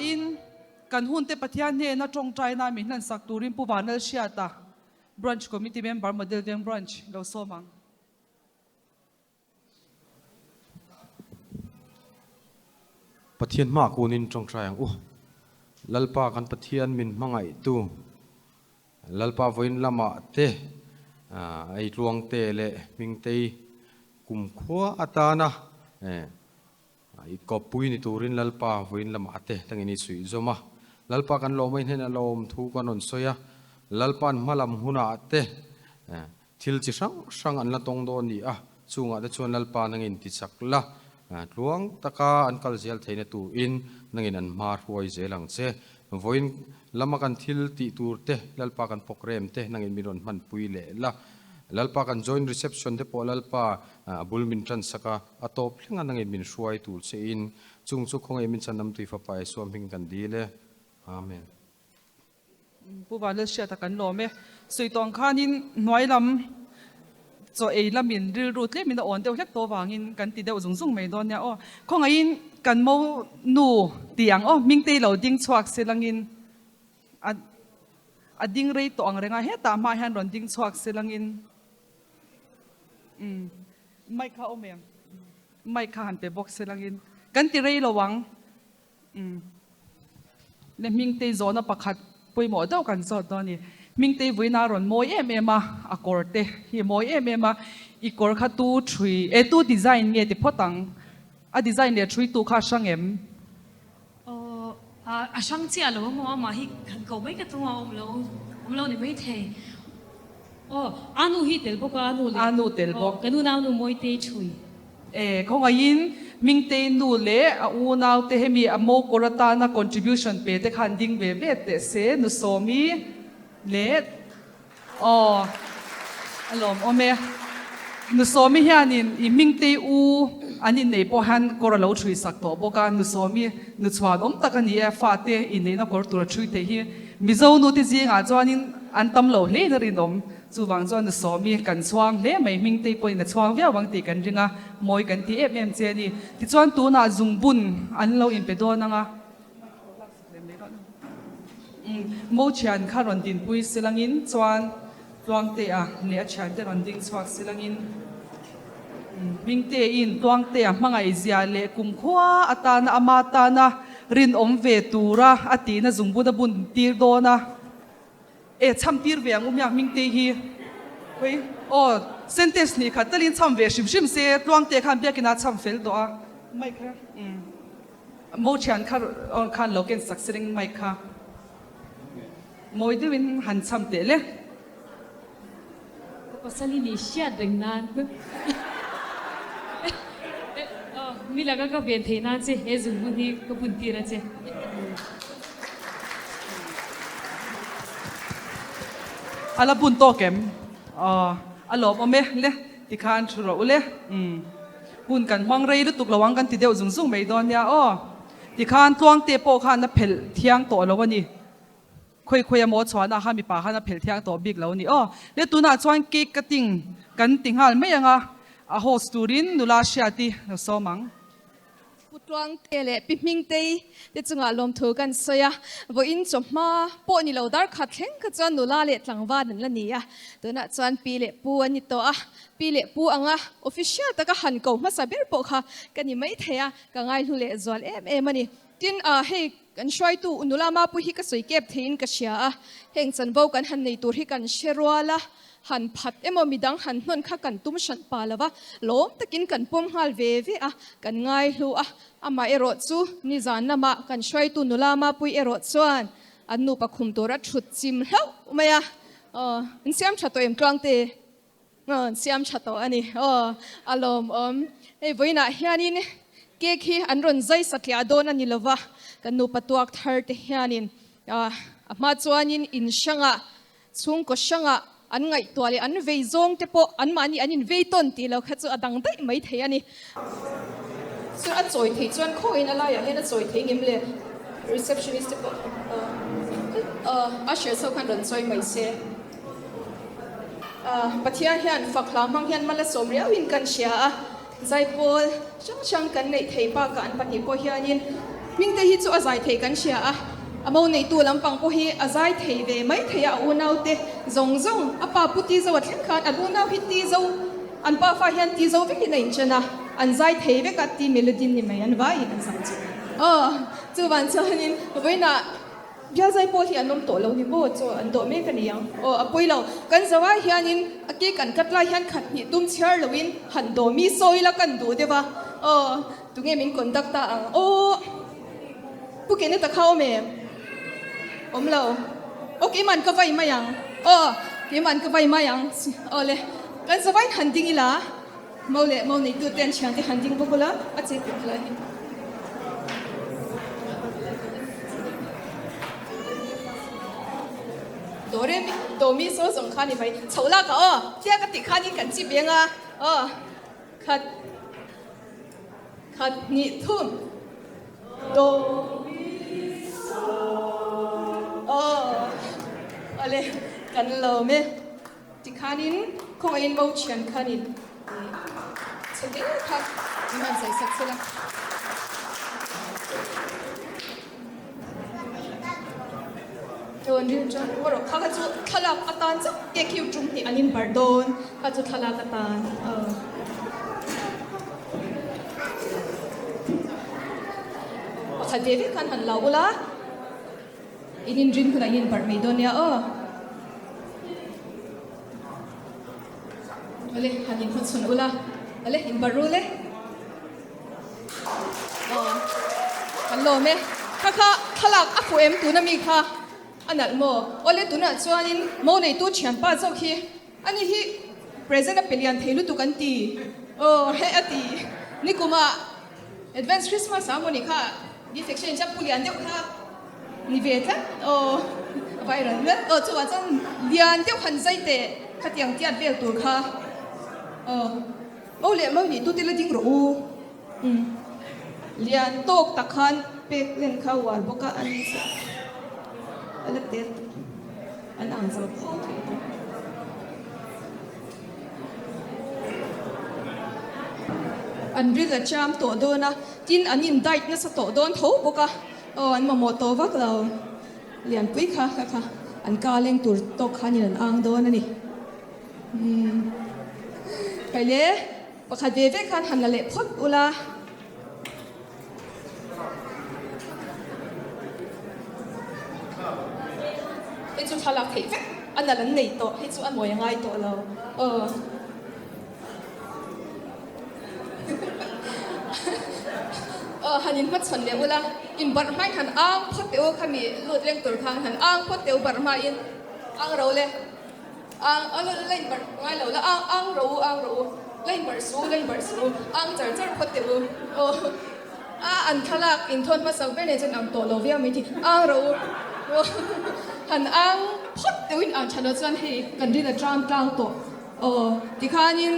in kan hun te pathian ne na tong trai na min nan sak turin pu banal siata branch committee member model veng branch lo somang pathian ma kunin tong trai ang lalpa kan pathian min mangai tu lalpa voin lama te ai luang te le ming te kum khwa atana ai kopui ni turin lalpa voin lama te tangini sui zoma lalpa kan lo mai hena lom thu kan on soya lalpan malam huna te thil chi sang an la tong do ni chunga de chon lalpa nangin ti chakla luang taka an kal zel theina tu in nangin an mar huai zelang che voin lama kan thil ti tur te lalpa kan pokrem te nangin miron man pui le la lalpa kan join reception te po lalpa bulmin tran saka atop hlenga nangin min hruai tur che in chung chu khongai min chanam tui fa pai som hing kan dile amen pu banal siata kan lo me sui tong khanin noi lam cho ei lamin ril ru tle min on deuh hlek to wangin kan ti deuh zung zung mai don ya khongain kan mo nu tiang ming te lo ding chuak selangin ading rei to ang renga heta ma han ron ding chuak selangin mai kha omem mai kha han pe box selangin kan ti rei lo wang le ming te zona pakhat pui mo deuh kan zo do ni ming te voina ron moi a korte hi moi I kor kha tu thui tu design nge ti photang a design le thui tu kha sangem a sang chia lo mo ma hi ko mai ka tu om lo ni mai the anu hi tel bok anu tel bok kanu na nu moi te thui khongain ming te nu le a u naw te hemi a mo korata na contribution pe te khan ding ve te se nu somi le alom ome nu somi hianin I ming te u anin nei po han kor lo thui sak to boka nu somi nu chwan takani fa te in nei na kor tur thui te hi mizo nu ti jinga chuanin an tam lo hle na rinom chuwang chuan nu somi kan chuang hle mai ming te poin na chuang via wang ti kan ringa moi kan ti che ni ti chuan tu na zungbun an lo in pe do nanga mo chian kha ron din pui silangin chuan tuang te le chan te ron ding chuak silangin ming te in tuang te mangai zia le kum khwa atana amata na rin om ve tura ati na zungbu da bun tir do na cham tir ve ang umyak ming te hi hoi sentence ni khatalin cham ve shim se tuang te khan biakina cham fel do mai kha mo chian khan loken saksiring mai kha moi duin han cham te le pasali ni sia deng nan mi laga ka ben the nan che e zum ni ko bun tira che ala bun to kem alom ome le ti khan thuro ule hun kan hwang rei lu tuk lawang kan ti deuh zung zung mai don ya ti khan tuang te po khan na phel thiang to lo wani khoi mo chwana ha mi pa ha na phel thiang to big lo ni le tuna chuan cake cutting kan tinghal mai anga a host turin nula siati no somang putwang tele piming te chunga lom thu kan soya vo in choma po ni lo dar khat thleng ka chuan nula le tlangwa nan la ni tuna chuan pi le pu ani to pi le pu anga official taka han ko ma sabir po kha kani mai theya ka ngai hu le zol em ani tin hei kan shoi tu nula ma pu hi ka soi kep thein ka sia heng chan vo kan han nei tur hi kan sherwala han phat emo midang han hnon kha kan tum shan palawa lom takin kan pom hal ve kan ngai hlu ama ero chu ni zan nama kan shoi tu nula ma pui ero chuan anu pakhum tora thut chim hlau maya siam thato em tlang te siam thato ani alom ei voina hianin ke khi anron zai sakya don ani lova kan nu patuak thar te hianin ama chuanin in shanga chung ko shanga an ngai tuale an vei zong te po an mani anin vei ton ti lo kha chu adang dai mai thei ani so a choi thei chuan kho in ala ya hena choi thei ngim le receptionist te po a share so kan ron choi mai se pathia hian fakla mang hian mala somria win kan sia zai pol chang kan nei thei pa ka an pani po hianin mình te hi chu azai thei kan sia a amo nei tu lampang po hi azai thei ve mai thei a unau te zong zong apa puti zo athen khan adunau hi ti zo an pa fa hian ti zo veki nei chana an zai thei ve ka ti melody ni mai an vai an sam chu chu ban chanin voina bia zai po hi anom to lo ni bo chu an do me ka ni yang apoi lo kan zawa hianin ake kan katla hian khat ni tum chhiar loin han do mi soila kan du dewa tunge min contact ta ang pu ke ne ta khao me om lo okay man ka vai ma yang ke man ka vai ma yang le kan zawai handing ila mau nei tu ten chang te handing bokula a che tikla ni do mi so song khani bai chola ka tia ka ti khani kan chi benga khat ni thum do ale kan lo me ti khanin khong in mo chian khanin chede khat man sai sak sela Tuan rin chan, waro kaka chu thalak atan chu ke kiu tum ni anin pardon, ka chu thalak atan. Pakha David kan han laula, inin rin kuna inin parmedon ya Ale hanin hutsun ula, ale in barule. Hello me, kaka thalak aku em tu na mi kha. Anal mo, ole tu na chuanin mo nei tu chian pa zau khi ani hi present a pelian theilu tu kan ti he ati ni kuma advance Christmas harmony kha gift exchange cha pulian deu kha ni ve ta viral na chu wa chan lian deu han zai te khatiang tiat vel tur kha mo le mo ni tu ti la ding ro lian tok takhan pek len kha war boka ani sa alat ter ang sa an rila cham to do na tin anin dait na sa to don tho boka an ma mo to vak lo lian pui kha an ka leng tur to khanin an ang do na ni kaile pakha ve ve khan han la le phot ula chu thalak thei vek an lan nei to hi chu an moi ngai to lo hanin mat chon le ula in bar mai han ang phot teu khami lut leng tur khang han ang phot teu bar mai in ang ro le ang lein bar ngai lo la ang ro lein bar su ang char phot teu an thalak in thon ma sang be ne chen am to lo via mi thi ang ro han ang phot teuin ang chana chan hi kan rin a tram to ti khanin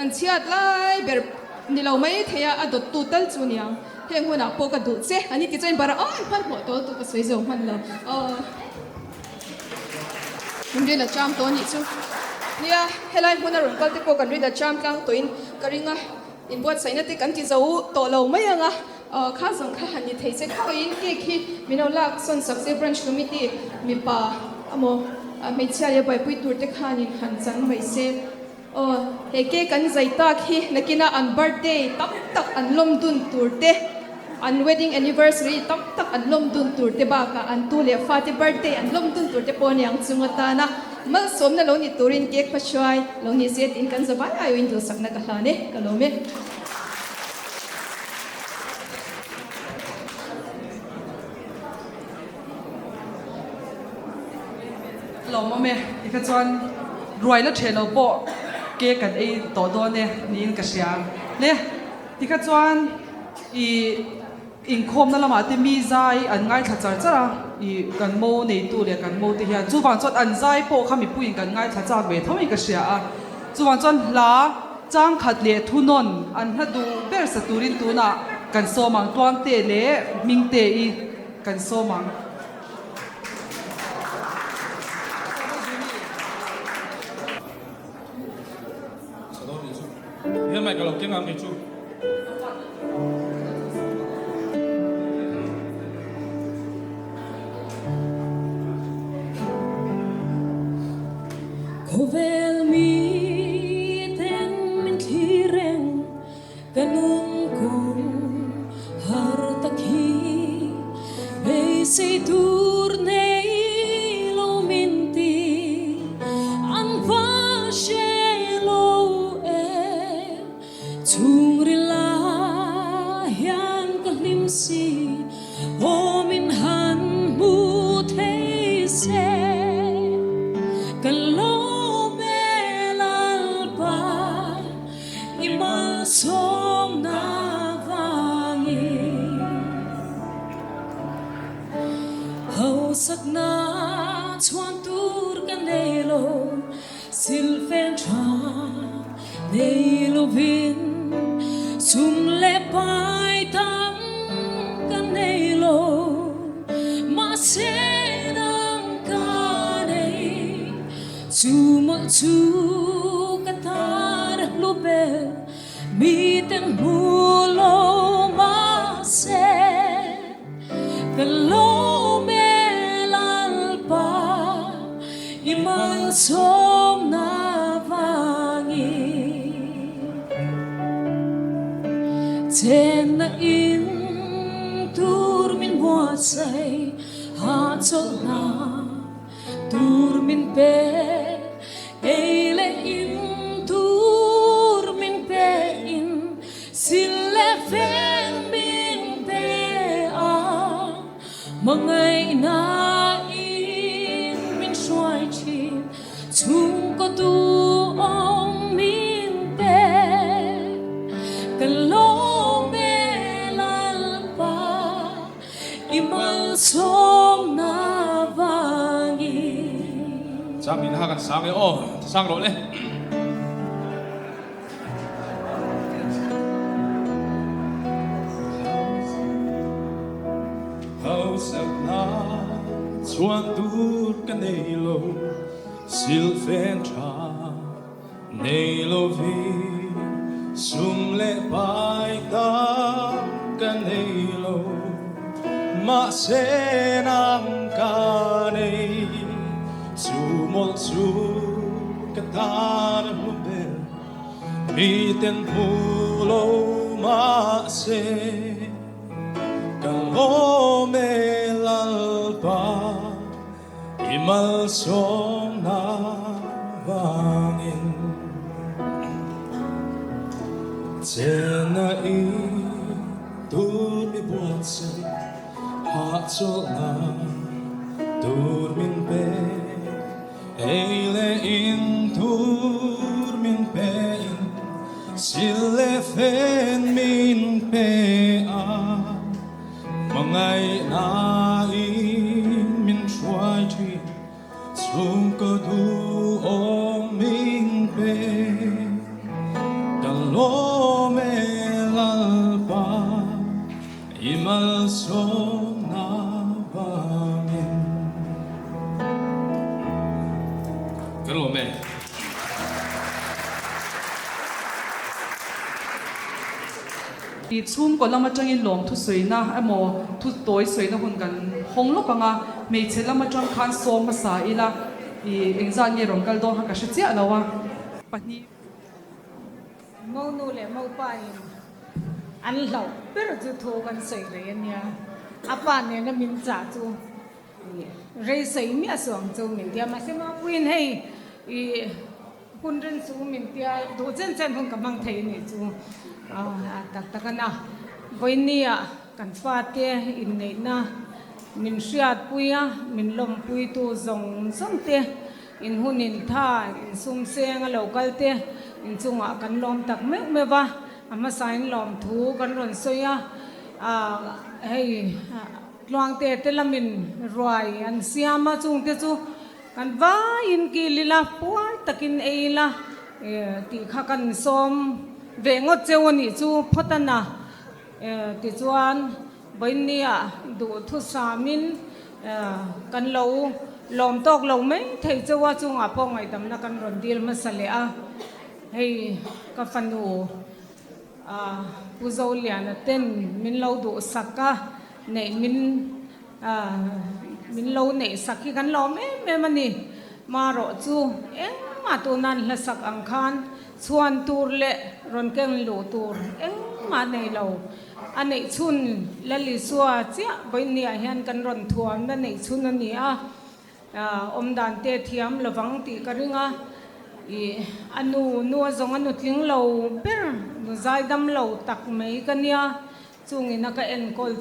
an chiat lai ber ni lo mai theya adot tu tal chu niang heng huna po ka du che ani ti chen bara phan mo to tu ka soi zo man lo rin a tram to ni chu nia helai huna ron kal te po kan rin a tram tlang to in karinga in buat sai na te kan ti zo to lo mai anga kha zong kha hani thei se kha in ke khi minolak son sakse branch committee mi pa amo me chia ye bai pui tur te khanin han chang mai se he ke kan zai ta khi nakina an birthday tak an lom dun tur te an wedding anniversary tak an lom dun tur te ba ka an tu le fa te birthday an lom dun tur te pon yang chungata na mal som na lo ni turin ke khashwai lo ni set in kan zabai ayo in du sak na ka hlane ka lo me lo mo me ikha chuan ruai la thelo po ke kan ei to do ne nin ka sia le tikha chuan I in khom na lama te mi zai an ngai tha char chara I kan mo nei tu le kan mo te hian chu wang chot an zai po khami puin kan ngai tha chak ve thomi ka sia a chu wang chon la chang khat le thunon an ha du ber sa turin tu na kan so mang tuang te le ming te I kan so mang Hiện mày cả lộc tiếng làm gì chú? Kovel mi ten min thireng kanung kong har takhi be se dur nei lo minti an va she lo e chung rila hian ka hlim si o min han mu thei se kan lo som na vangi hau sak na chuan tur kan nei lo sil fen tha nei lo vin sum le pai tam kan nei lo ma se nam ka nei chu mo chu ka tar lo be mi ten mulo ma se kalo me lalpa imal som na vangi ten na in tur min wa sai ha chol na tur min pe ele in fen min pe a mangai na in min suai chi chung ko tu ong min pe kan lo me lal pa imal som na vangi cha min ha kan sang o sang ro le sak na chuan tur kan nei lo sil fen tha nei lo vi sum le pai ta kan nei lo ma se nam ka nei chu mol chu ka ta lu be mi ten pu lo ma se Kalo me lalpa imal som na vangin Tena i tur mi buat sen ha chol na tur min pe eile in tur min pe in sile fen min pe a Mangai na in min try chi chung ko du ong min pe kan lo me lalpa imal som na vangin kan lo me i chum ko lama tangin lom thu soina amo thu toy soina hun kan hong lo panga me che lama tang khan som ma sa ila i engza nge rong kal do ha ka shi chia lawa pani mau nu le mau pa in an lau pero chu tho kan sei re nia apa ne na min cha chu re sei mi asong chu min dia ma se ma puin hei i hun ren su min tia do chen chen hun ka mang thei ni chu tak takana voinia kan fa te in nei na min hriat puia min lom pui tu zong som te in hunin tha in sum seng a local te in chunga kan lom tak me mewa ama sain lom thu kan ron soya hei luang te telamin roi an siama chung te chu kan va in ki lila puai takin eila ti kha kan som ve ngot chewani chu photana ti chuan boinia du thu samin kan lo lom tok lo mai thei chewa chunga pongai tamna kan ron dil masale a hei ka fanu puzo liana ten min lo du saka nei min lo nei sakhi kan lo me mani ma ro chu eng mà tu nan là sắc ang khan xuân tur lệ ron keng lu tur eng mà này lâu anh ấy chun là lý xua chứ bên này hiện cần ron thuam là này chun anh ấy đàn tê thiam là vắng tị cái ringa anh nu giống anh tiếng lâu ber nu dài đâm lâu tắc mấy cái nia chung ina ka en kol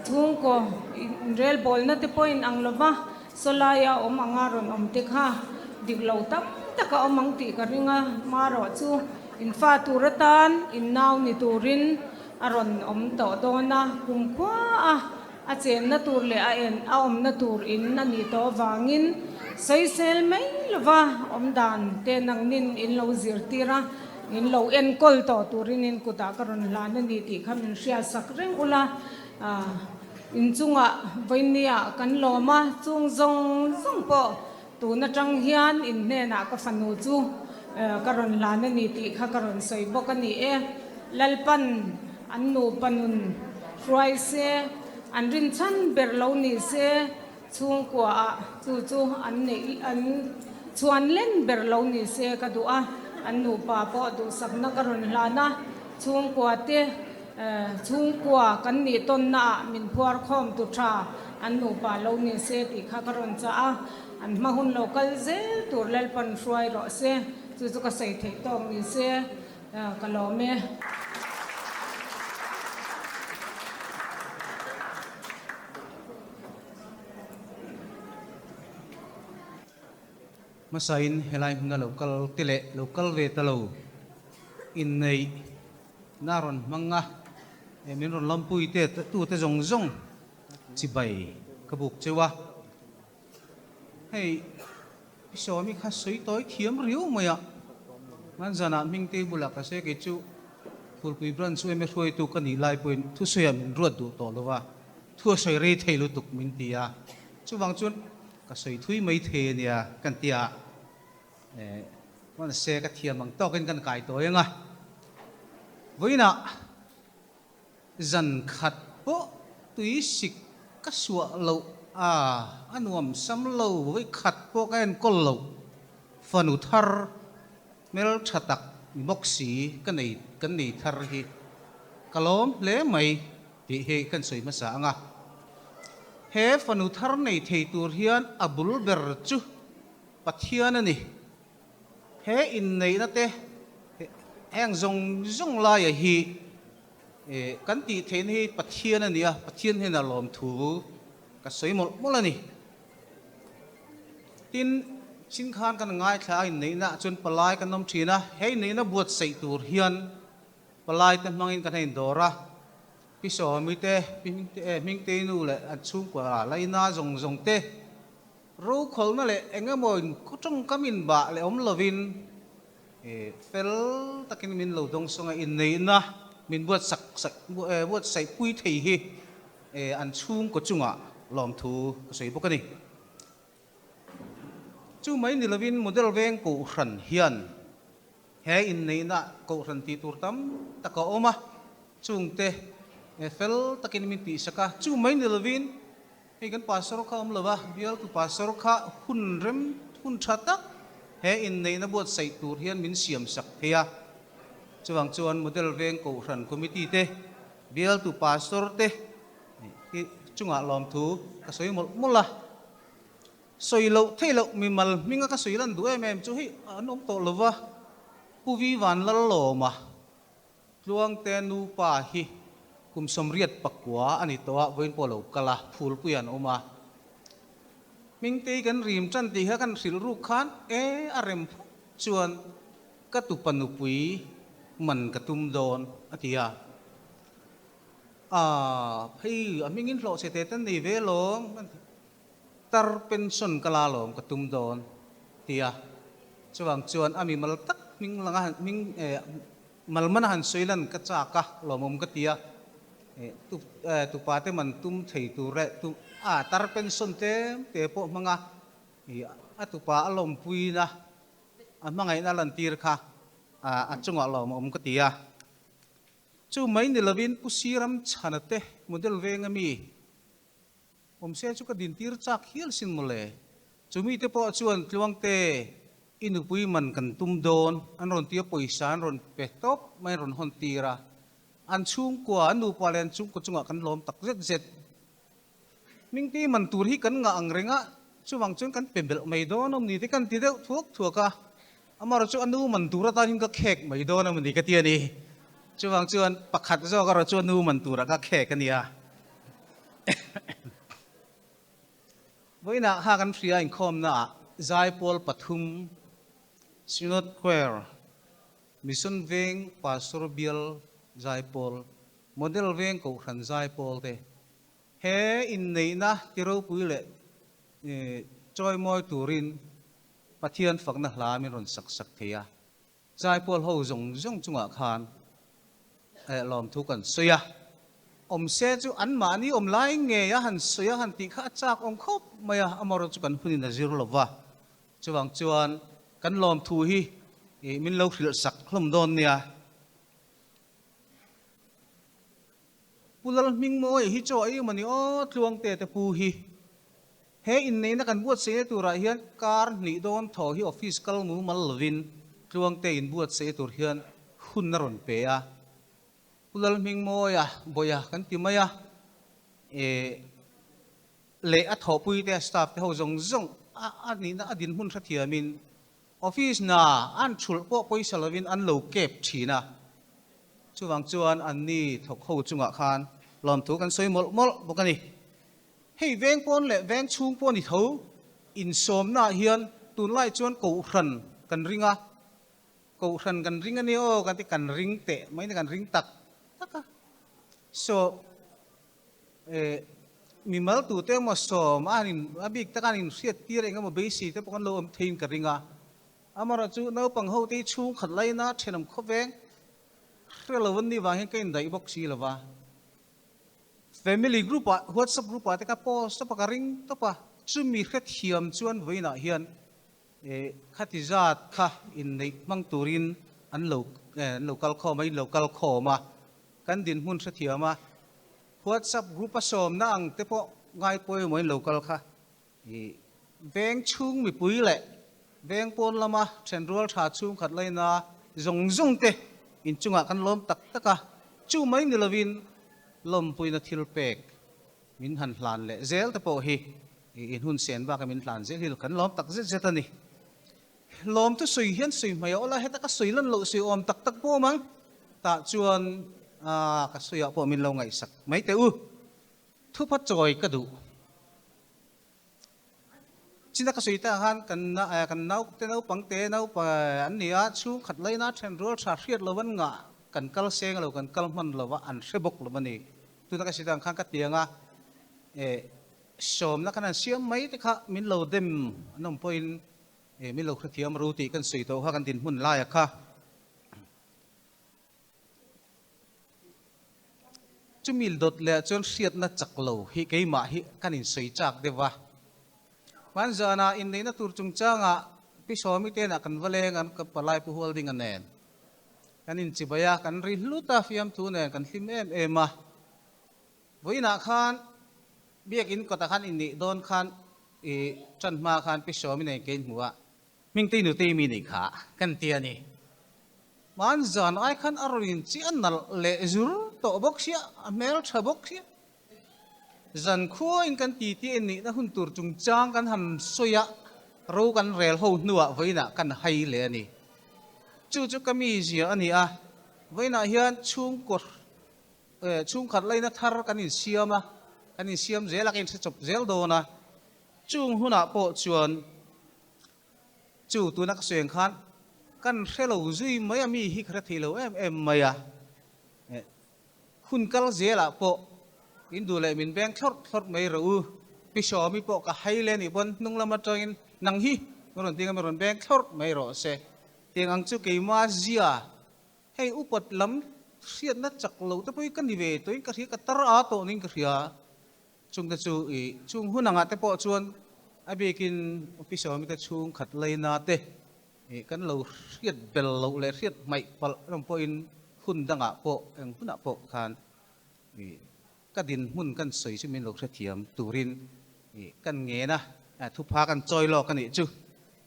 chung ko rel bol na te point ang lova solaya angaron te kha diglo tam taka ang ti ka ringa maro chu in fa turatan in naw ni turin aron to dona kumkwa a chen na tur le a en na tur in na ni to wangin soisel mai lova dan te nang nin in lo zirtira in lo en kol to turin in kuta karon la na ni ti khamin sia sakreng ula in chunga voinia kan loma chung zong po tu na tang hian in ne na ka fanu chu karon la na ni ti kha karon soi bokani lalpan annu panun fry se an rin chan berlo ni se chung kwa chu an nei an chuan len berlo ni se ka du'a annu pa po du sakna karon lana chung kwa te chung kwa kan ni ton na min phuar khom tu tha annu pa lo ni se ti kha karon cha an mahun local ze tur lalpan fry ro se chu ka sai thei tong ni se kalome masain helai huna local tile local ve talo in nei naron manga min ron lampui te tu te zong chi bai kabuk chewa hey so mi kha soi toi thiam riu maya man jana ming te bulak ka se ke chu phul pui bran su em khoi tu kan ni lai point thu soya min ruat du to lowa thu soi re theilu tuk min tia chu wang chun ka soi thui mai the nia kan tiaมันเสกเทียมมังตอกันไก่ตัวยังไงวันน่ะจันขัดโปตุยสิกกสัวเหลาอันวมซ้ำเหลาไว้ขัดโปกันก็เหลาฟันุทาร์เมลชัตักมกสีกันในทาร์ฮีกลมเล่ไม่ที่เฮกันสวยมาสางะเฮฟันุทาร์ในเทตูเฮียนอับุลเบอร์จูปัทเฮียนนี่เฮอินในนั่นเต้แห่งจงลายฮีกันตีเทนให้ปัทเทียนนี่ปัทเทียนให้น่าลมถูก็สวยหมดแล้วนี่ทินชินคานกันง่ายคล้ายในน่ะจนปลายกันน้ำชีนะเฮในน่ะบวชใส่ตัวเฮียนปลายแต่มังอินกันให้ดอระพี่สอมีเต้มิงเตนูเลยอันชุ่มกว่าไรน่าจงเต้รู้คนนั่นแหละเองก็มองก็จงก็มินบะเลยลวินเฟลตะกินมินเหลาดงสงอินนี่นะมินบวชบวชใส่ปุ้ยเทียอันชุ่มก็จุงอ่ะลอมทูก็ใส่พวกนี้จู่ไม่นิลวินโมเดลเวงกูขันเฮียนเฮอินนี่นะกูขันตีตูร์ตั้มตะกอมาจุงเตเฟลตะกินมินปีสกะจู่ไม่นิลวินให้กันปัสสาวะข้ามเลวะเบียร์ตุปัสสาวะข้าหุ่นชัดตักเฮอินในนับบวชใส่ตูเฮียนมินเสียมสักเฮียจวงจวนโมเดลเวงกูรันคอมมิตี้เตเบียร์ตุปัสสาวะเตจุงอาลอมทูก็สวยหมดละสวยโลเทโลมีมัลมิงก็สวยลันดูเอ็มจู่ให้อันอมโตเลวะผู้วิวันละโลมาจวงเตนูป่าฮีคุมสมเรียดปักว่าอันนี้ตัวเว้นพอเรากะละฟูลปุยันออกมามิงตีกันริมจันตีให้กันสิลรูกขันอารมณ์ชวนกระตุปนุปุยมันกระตุมโดนอธิยาพี่มิงินโลเสด็จนี่เวลงตารเป็นส่วนกลาลงกระตุมโดนตียชวนชวนมีมัลตักมิงลังมิงมัลมันหันสวยลันกระจากะหลอมกระตียtu pate man tum thei tu re tu tar pen son te po manga tu pa alom pui na mangai na lan tir kha chung alom ka tia chu mai ni lovin pusiram chanate model vengami se chu ka din tir chak hial sin mole chu mi te po chuan tluang te inupui man kan tum don an ron tia poisan ron pe top mai ron hon tira an chung kwa anu palen chung ko chunga kan lom tak zet zet ming ti man tur hi kan nga ang renga chuwang chun kan pembel mai don om ni te kan ti deuh thuak thuaka amar chu anu man tura ta him ka khek mai don am ni ka tia ni chuwang chuan pakhat zo ka ro chu anu man tura ka khek ka nia voina ha kan fria in khom na zai pol pathum sinot choir mission veng pastor bial zai pol model veng ko khan zai pol te he in nei na tiro puile choi moi turin pathian fakna hlami ron sak sak thea zai pol ho zong zong chunga khan lom thu kan soya om se chu an mani om lai nge ya han soya han ti kha chak om khop maya amaro chu kan hunin na zero lova chuwang chuan kan lom thu hi min lo hril sak hlom don nia pulal ming moi hi cho ai mani o tluang te te pu hi he in nei na kan buat se tu ra hian kar ni don tho hi office kal mu mal lovin tluang te in buat se tur hian hun na ron pe a pulal ming moi a boya kan ti maya le a tho pui te staff te ho zong zong a ni na adin hun thia min office na an chul po poisa lovin an lo kep thina chuwang chuan an ni thok ho chunga khan lom thu kan soi mol mol bokani hei veng pon le veng chung pon ni tho in som na hian tun lai chuan ko hran kan ringa ko hran kan ringa ni o kan ti kan ring te mai ni kan ring tak taka so mi mal tu te mo som anin abik takan in siat tir enga mo beisi te pon lo om thein ka ringa amara chu no pang ho te chung khat lai na thenam kho veng relevant ni wang hen dai box si lawa family group WhatsApp group te ka post to pa ring to pa chu mi khet hiam chuan voina hian khatizat kha in nei mang turin an local kho mai local kho ma kan din hun sathiama WhatsApp group som na ang te po ngai poi moi local kha veng chung mi pui le veng pon lama central tha chung khat lai na zong zong te in chunga kan lom tak taka chu mai ni lovin lom pui na thil pek min han hlan le zel te po hi in hun sen ba ka min hlan zel hil kan lom tak zet zet ani lom tu sui hian sui mai ola heta ka sui lan lo sui om tak tak po mang ta chuan ka sui a po min lo ngai sak mai te u thu phat choi ka du china ka sui ta han kan nau te nau pang te nau pa an nia chu khat lai na then rol tha hriat lowan nga kan kal seng lo kan kal man lo wa an hrebok lo mani tu na ka sidang khang ka tianga som na kan siam mai te kha min lo dem nom point min lo khathiam ru ti kan sui to ha kan din hun la ya kha chu mil dot le chon hriat na chak lo hi keima hi kan in sui chak dewa man zana in nei na tur chung changa pi somi te na kan valeng an ka palai pu holding anen kan in chibaya kan ri hluta fiam thu nen kan hlim ema voina khan biak in ko ta khan in ni don khan chan ma khan pi somi nei kein huwa ming te nu te mi ni kha kan tia ni man zan ai khan arin chi an nal le zur to bok sia mel tha bok sia zan khuwa in kan ti ti ni na hun tur chung chang kan ham soya ro kan rel ho nuwa voina kan hai le ani chu chu kami zia ani a voina hian chung kor chung khat lai na thar kan in siam zel akin se chop zel do na chung huna po chuan chu tu nak seng khan kan relo zui mai ami hi khra thilo em maya hun kal zela po indu le min beng thot mai ro pi so mi po ka hai le ni bon nung lama tangin nang hi ron tinga ron beng thot mai ro se tiang ang chu ke ma zia hei upat lam siat na chak lo ta poi kan ni ve toin ka ri ka tar a to ning ka ria chung ta chu chung hunanga te po chuan abekin pi so mi ta chung khat lai na te kan lo riat bel lo le riat mai pal ram po in hun danga po eng huna po khan ka din mun kan soi chu min lo thia thiam turin kan nge na thu pha kan choi lo kan ni chu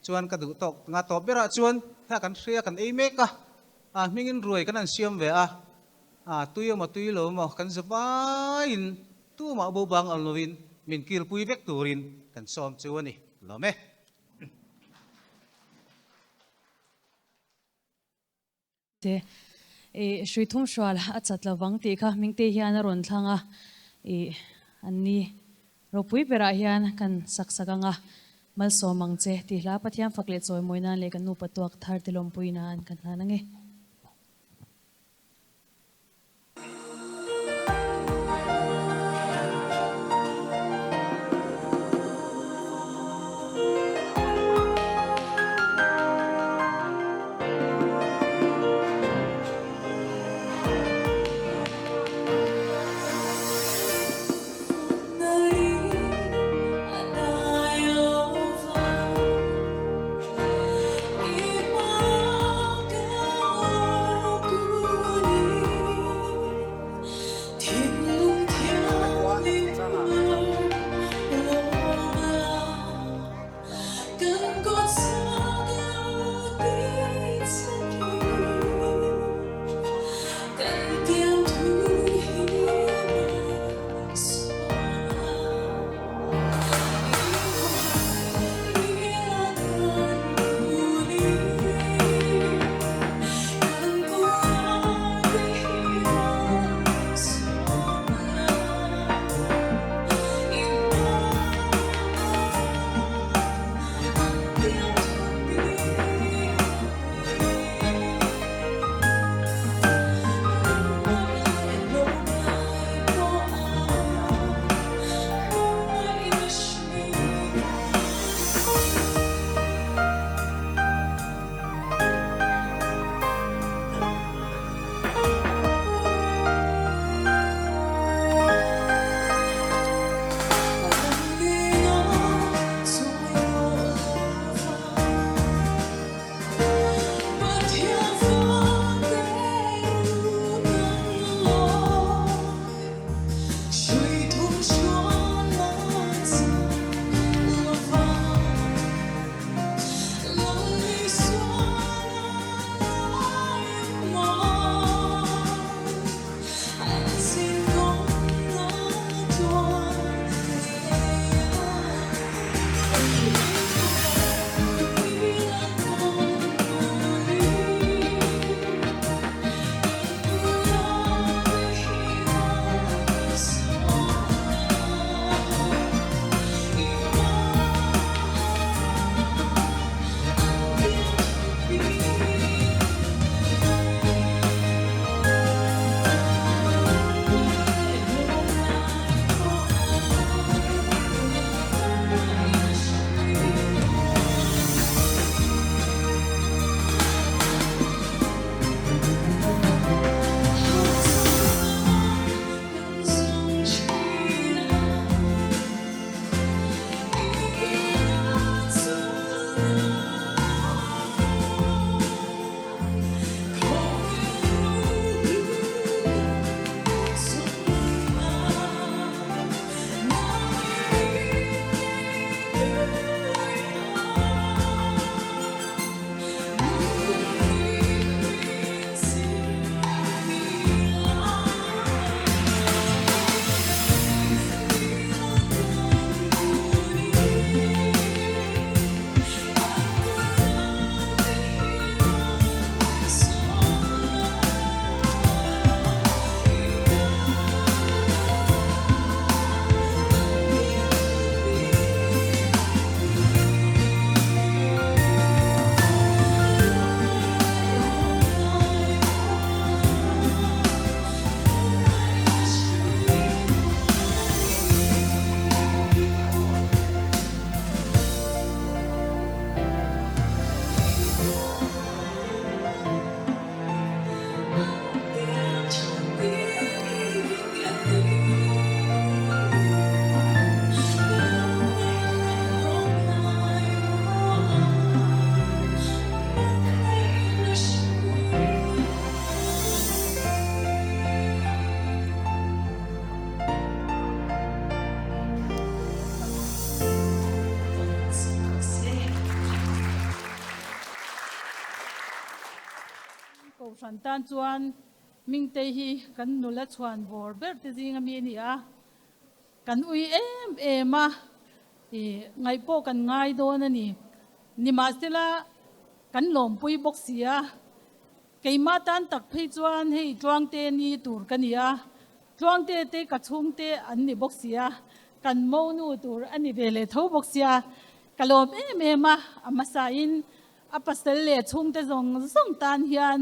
chuan ka du tok nga to bera chuan ha kan hria kan ei mek ka mingin ruai kan an siam ve tuyo ma tuilo ma kan zabain tu ma bo bang al novin min kil pui vek turin kan som chuani lo me te shui thum shwal a chat lawang te kha mingte hian a ron thlanga anni ropui bera hian kan saksakanga mal somang che ti hla pathiam fakle choi moina le kan nu patuak thar tilom puina an kan hlanange Hãy subscribe cho kênh Ghiền Mì Gõ để không bỏ lỡ san tan chuan ming te hi kan nula chuan bor ber te jing ami ni a kan ui em a ngai po kan ngai do na ni ma stela kan lom pui bok sia keima tan tak phei chuan hei tluang te ni tur kania tluang te ka chung te an ni bok sia kan mo nu tur ani vele tho bok sia kalom em a amasa in apastel le chung te zong tan hian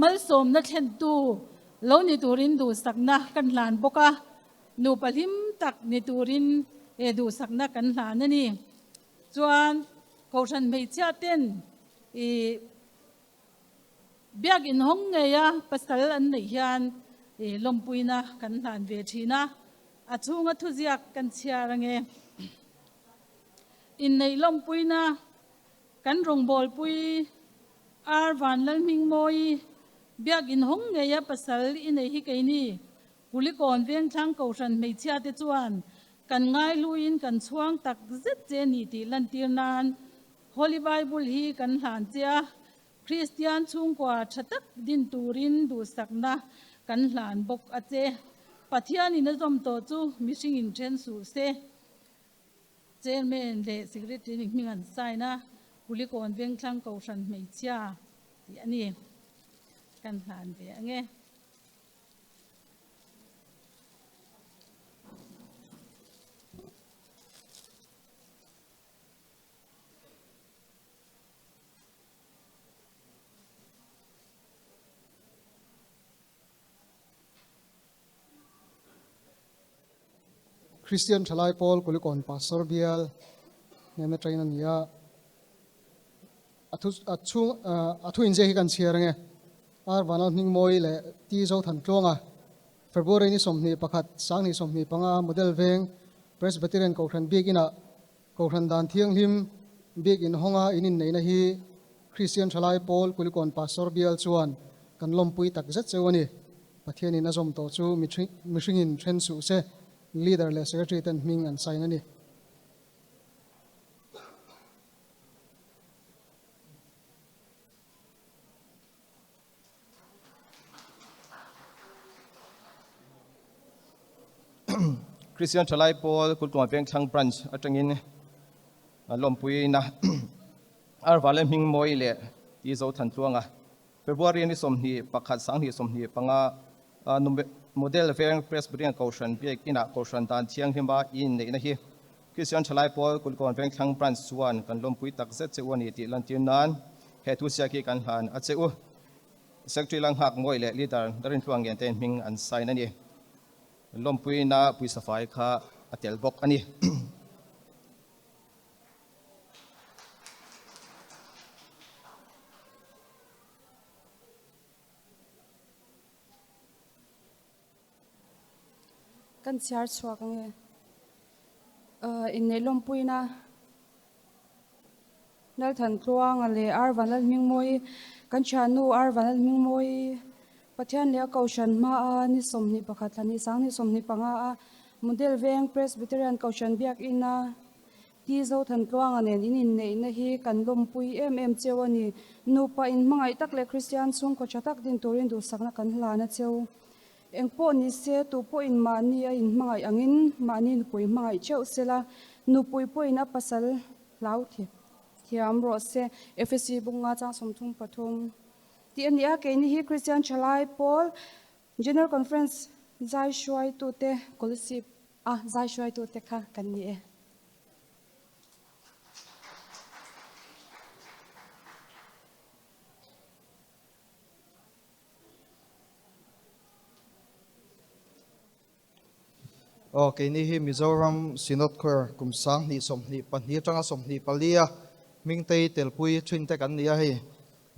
mal som na thlen tu lo ni turin du sakna kan hlan boka nu palim tak ni turin du sakna kan hlan ani chuan ko ran mei cha ten biak in hong nge ya pasal an nei hian lompuina kan hlan ve thina achunga thuziak kan chiarange in nei lompuina kan rong bol pui ar van lal ming moi biak in hong nge ya pasal in nei hi ke ni kulikon veng thang ko ran mei chia te chuan kan ngai luin kan chuang tak zet che ni ti lan tir nan Holy Bible hi kan hlan chia Christian chung kwa thatak din turin du sakna kan hlan bok ache pathian in azom to chu missing in chen su se chairman le secretary ning an saina kulikon veng thlang ko ran mei chia ti ani kan hlan ve ange Christian Chalai Paul kulikon Pastor Bial neme train ania athu inje hi kan chiarange ar vanal ning moi le ti zo than tlonga February ni somni pakhat sang ni somni panga model veng Presbyterian ko khan bigina ko khan dan thiang him big in honga inin neina hi Christian Chalai Paul kulikon Pastor Bial chuan kan lompui tak zet chewani pathian in azom to chu mishing in thren su se leader le secretary ten ming an sign ani Christian Chalai Paul kulkon veng thang branch atangin lompui na ar vale ming moi le ti zo than tluanga February ni somni pakhat sang ni somni panga model veng Presbyterian Koshan biak ina Koshan dan thiang himba in nei na hi Christian Chalai Paul kulkon veng thang branch chuan kan lompui tak zet chewani ti lan tin nan he tu sia ki kan han a cheu secretary lang hak moi le leader darin tluang gen ten ming an sign ani lompui na pui safai kha atel bok ani kan siar chuak nge in nei lompuina nal than tluang ale ar vanal mingmoi kan chanu ar vanal mingmoi pathian le kaushan ma a ni somni pakhat lani sang ni somni panga a model veng Presbyterian kaushan biak ina ti zo than tluang anen in nei na hi kan lompui em chewani nupa in mangai tak le Christian chung ko chatak din turin du sakna kan hlana cheu engpo ni se tu po in mani a in mangai angin mani pui mangai cheu sela nu pui poina pasal lau thiam ro se FSC bunga cha somthum pathum ti ania ke ni hi Christian Chalai Paul General Conference zai shwai tu te kolisip zai shwai tu te kha kan ni e Okay, ni hi Mizoram Synod Choir kumsang ni somni panhi tanga somni palia mingtei telpui twinte kan nia hi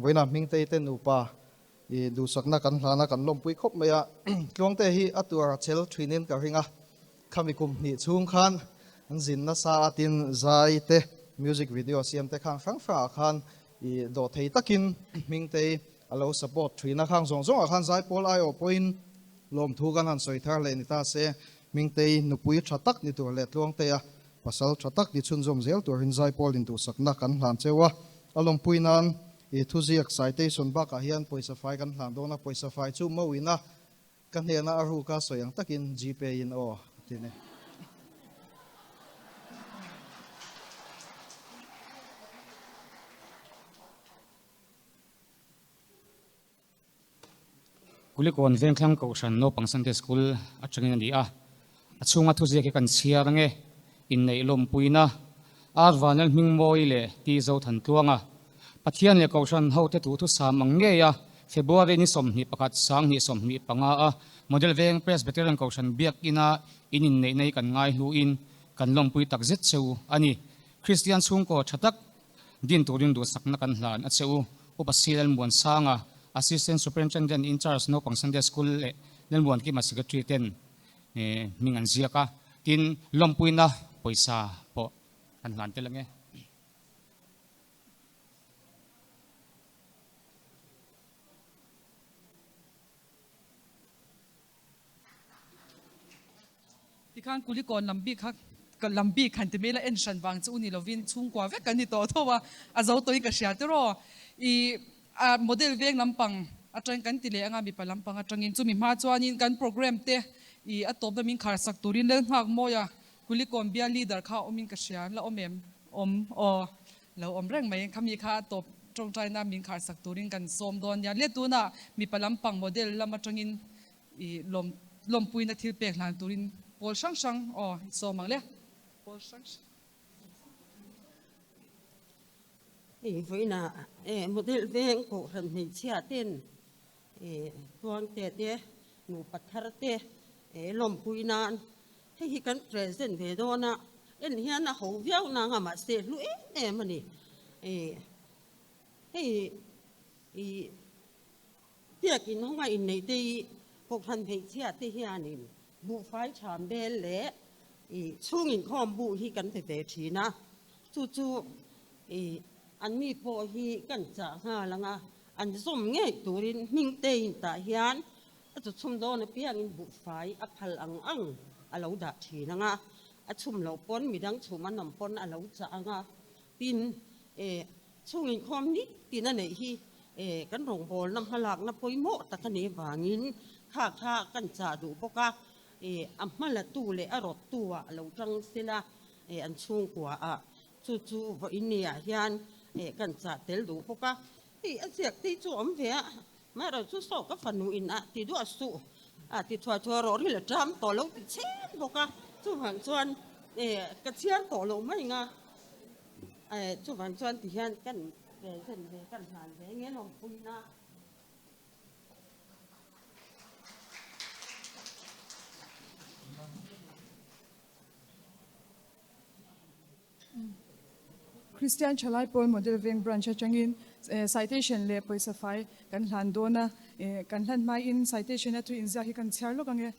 voina mingtei ten upa I du sakna kan hlana kan lompui khop maya tlongte hi atur chel thwinin ka ringa khami kum ni chung khan an zin na sa atin zai te music video siam te khang frang fra khan I do thei takin mingtei alo support thwina khang zong zong khan zai pol ai o point lom thu kan han soi thar le ni ta se mingtei nupui thatak ni tur le tlongte a pasal thatak ni chun zom zel tur hin zai pol in tu sakna kan hlan chewa alom puinan thu ziak citation ba ka hian poisa fai kan hlan dona poisa fai chu mo wina kan hena arhu ka soyang takin gpay in o tine kuli kon veng thlang ko shan no pang Sunday school atangin ani a achunga thu je ke kan chiar nge in nei lom puina arwanal ming moi le ti zo than tuanga pathian le ko shan ho te tu thu sam ang nge ya February ni som ni pakhat sang ni som ni panga a model veng presbyterian ko shan biak ina inin nei nei kan ngai lu in kan lom pui tak zet cheu ani Christian chung ko thatak din turin du sakna kan hlan a cheu upasilal muan sanga assistant superintendent in charge no pang Sunday school le nelmuan ki ma secretary ten mingan ziaka tin lompuina poisa po an hlan te lange tikan kuli kon lambi khak kan lambi khan te mela en shan wang chu ni lovin chung kwa ve kan ni to thowa azo toi ka sha te ro I a model veng lampang atang kan tile anga mi palampang atangin chu mi ma chuanin kan program te I atop da min khar sak turin le ngak moya kuli kon bia leader kha omin ka sian la omem om o lo om reng mai khami kha top trong trai na min khar sak turin kan som don ya le tu na mi palampang model lama tangin I lom puina thil pek hlan turin pol sang sang o so mang le pol sang với na model veng ko ran ni chia ten tuang te te nu pathar te lom puinan hi kan present ve do na en hian na ho viau na nga ma se lu mani tia kin ho ngai nei te ko ran ve chia te hianin bu fai cham bel le chung in khom bu hi kan te ve thina chu an mi po hi kan cha nga langa an som nge turin ming te in ta hian chu chum do na piang in bu fai a phal ang alo da thina nga a chum lo pon midang chuma nam pon alo cha nga tin chung in khom ni tin na nei hi kan rong bol nam halak na poimo ta kan ni wangin kha kan cha du poka amala tu le arot tuwa alo tang sila an chung kwa a chu vo inia hian kan cha tel du poka asiak ti chu om ve ma ro chu so ka fanu in a ti du asu a ti thwa ro ri la tram to lo ti chen poka chu han chuan ka chian to lo mai nga chu han chuan ti hian kan zen ve kan han ve nge lom pui na Christian Chalai Paul model veng branch changin citation le poisa fai kan hlan dona kan hlan mai in citation atu in za hi kan chhar lo kange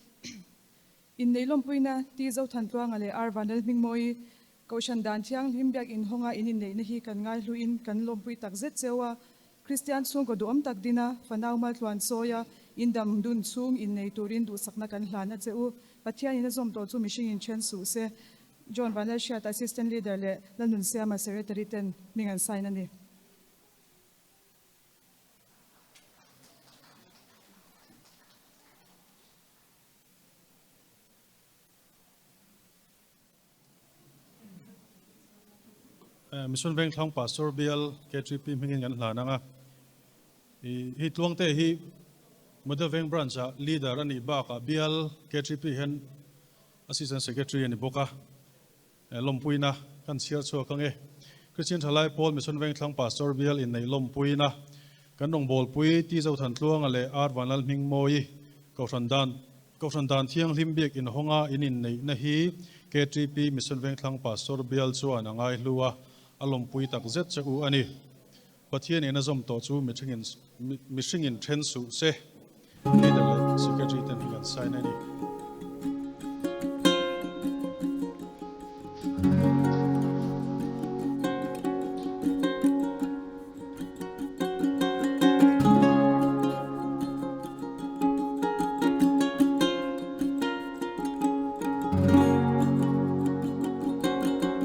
in neilom puina ti zo than tuang ale ar vanal ming moi kaushan dan thiang himbiak in honga in nei na hi kan ngai hlu in kan lom pui tak zet chewa Christian chung ko dom tak dina fanau mal tluan soya in dam dun chung in nei turin du sakna kan hlan a cheu pathian in zom to chu mishing in chen su se John Van der Schiat, Assistant Leader le London Siama Secretary ten mingan sign ani. Mission Bank Thong Pastor Bial K3P mingin gan hlana nga hi tuang te hi Model Bank branch leader ani ba ka Bial K3P hen Assistant Secretary ani boka lompuina kan siar chu kange Christian Chalai Paul Mission Bank Thong Pastor Bial in nei lompuina kan nong bol pui ti zo than tluang ale ar wanal ming moi kausan dan thiang limbiak in honga in nei na hi K3P Mission Bank Thong Pastor Bial chu anangai hluwa alom pui tak zet chaku ani pathian ena zom to chu mishingin then su se leader secretary ten higan sign ani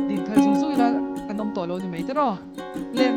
din khal zung zung ila kanom tolo ni mai tero lem